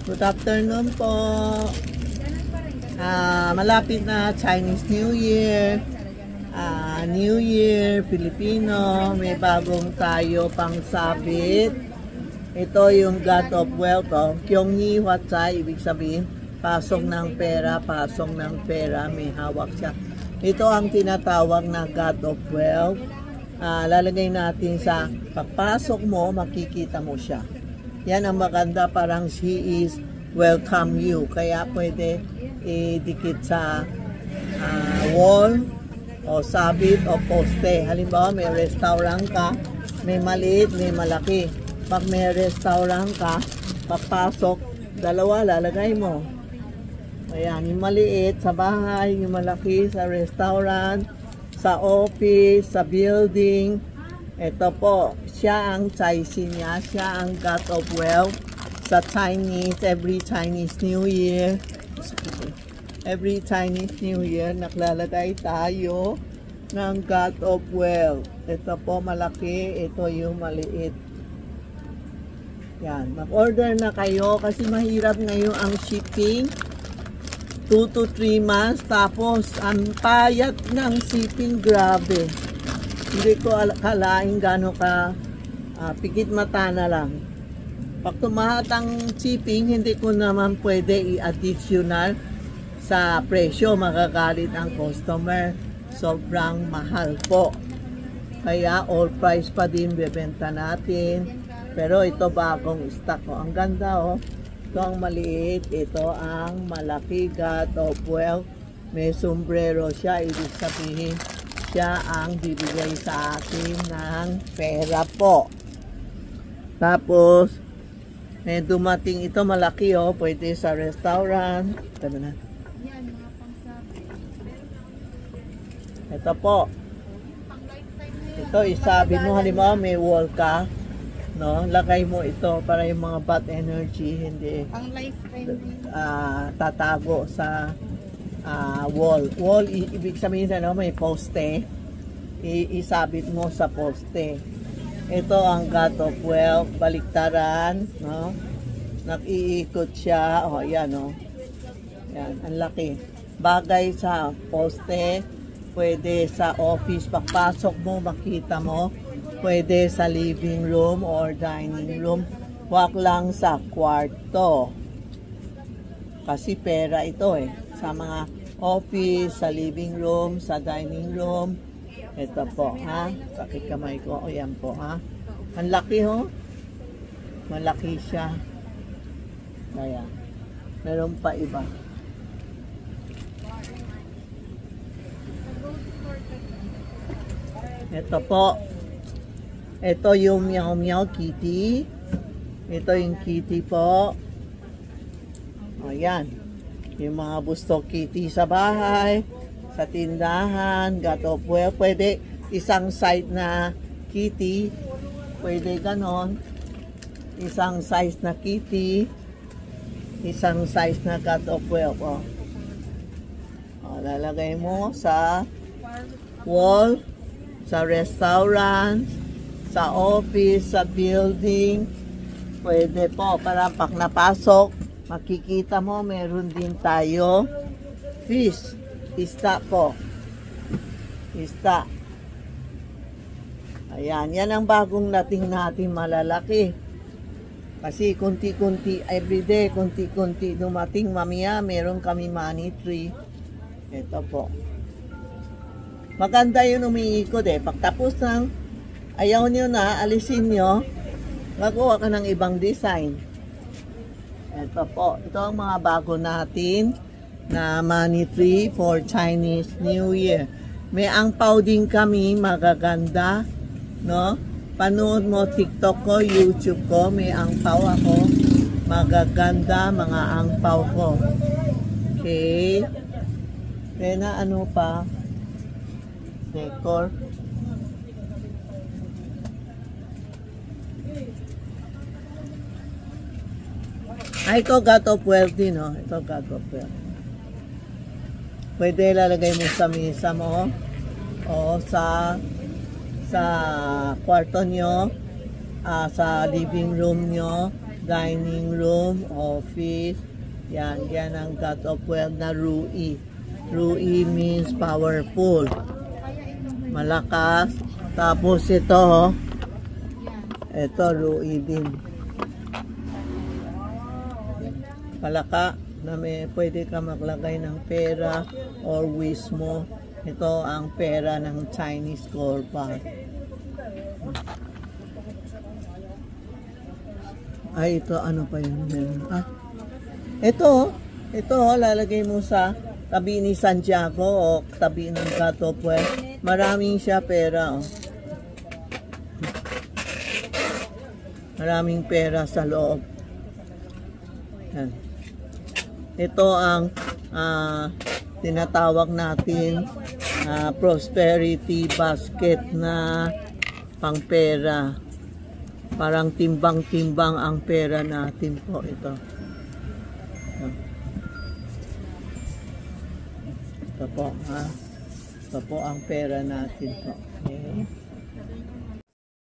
Good afternoon po. Malapit na Chinese New Year. New Year, Filipino. May bagong tayo pang sabit. Ito yung God of Wealth. Kyongni Hwatsai, ibig sabihin, pasok ng pera, pasok ng pera. May hawak siya. Ito ang tinatawag na God of Wealth. Lalagay natin sa pagpasok mo, makikita mo siya. Yan ang maganda, parang she is welcome you. Kaya pwede idikit sa wall o sabit o poste. Halimbawa may restaurant ka, may maliit, may malaki. Pag may restaurant ka, papasok, dalawa lalagay mo. Ayan, yung maliit sa bahay, yung malaki sa restaurant, sa office, sa building. Ito po, siya ang Caixin niya, siya ang God of Wealth sa Chinese, every Chinese New Year. Every Chinese New Year, naklalagay tayo ng God of Wealth. Ito po malaki, ito yung maliit. Yan, mag-order na kayo kasi mahirap ngayon ang shipping. 2 to 3 months, tapos ang payat ng shipping, grabe. Hindi ko kalaing gano'n ka pikit mata na lang. Pag tumahat ang shipping, hindi ko naman pwede i-additional sa presyo. Magagalit ang customer. Sobrang mahal po. Kaya all price pa din bebenta natin. Pero ito bagong stock ko. Ang ganda oh. Ito ang maliit. Ito ang malaki, God of Wealth. May sombrero siya. Ibig sabihin, siya ang bibigay sa atin ng pera po. Tapos, may dumating ito malaki oh. Pwede sa restaurant. Tabi na. Ito po. Ito, isabi mo, halimbawa may wall ka. No? Lagay mo ito para yung mga bad energy hindi tatago sa wall. Wall, ibig sabihin na may poste. Isabit mo sa poste. Ito ang God of Wealth, baliktaran, no? Nag-iikot siya. Oh, yan, oh. Yan, ang laki. Bagay sa poste, pwede sa office, pagpasok mo, makita mo. Pwede sa living room or dining room. Huwag lang sa kwarto. Kasi pera ito eh. Sa mga office, sa living room, sa dining room. Ito po, ha? Sakit kamay ko. O, yan po, ha? Ang laki, ho? Malaki siya. Kaya, meron pa iba. Ito po. Ito yung Meow Meow Kitty. Ito yung kitty po. O, yan. Yung mga gusto kitty sa bahay, sa tindahan, God of Wealth. Pwede isang side na kitty. Pwede ganon. Isang size na kitty. Isang size na God of Wealth. O. O, lalagay mo sa wall, sa restaurant, sa office, sa building. Pwede po. Para pag napasok, makikita mo, meron din tayo fish. Ista po. Ista. Ayan. Yan ang bagong nating natin malalaki. Kasi kunti-kunti, everyday, kunti-kunti dumating. Mamaya, meron kami money tree. Ito po. Maganda yun umiikot eh. Pagtapos ng ayaw nyo na, alisin nyo, gagawa ka ng ibang design. Ito po. Ito ang mga bago natin na money tree for Chinese New Year. May angpaw din kami, magaganda, no? Panood mo TikTok ko, YouTube ko, may angpaw ako. Magaganda mga angpaw ko. Okay. Kaya na ano pa? Decor. Ay, ito God of Wealth din, no? Ito God of Wealth. Pwede lalagay mo sa mesa mo o sa kwarto nyo, sa living room nyo. dining room, office. Yan ang God of Wealth na Rui. Rui means powerful, malakas. Tapos ito, Rui din. Palaka na may pwede ka maglagay ng pera or wish mo. Ito ang pera ng Chinese gold bar. Ay, ito ano pa yun? Ito, lalagay mo sa tabi ni Santiago o tabi ng God of Wealth. Maraming siya pera. Maraming pera sa loob. Yan. Ito ang tinatawag natin prosperity basket na pangpera. Parang timbang-timbang ang pera natin po ito. Ito po, Ito po ang pera natin po. Okay.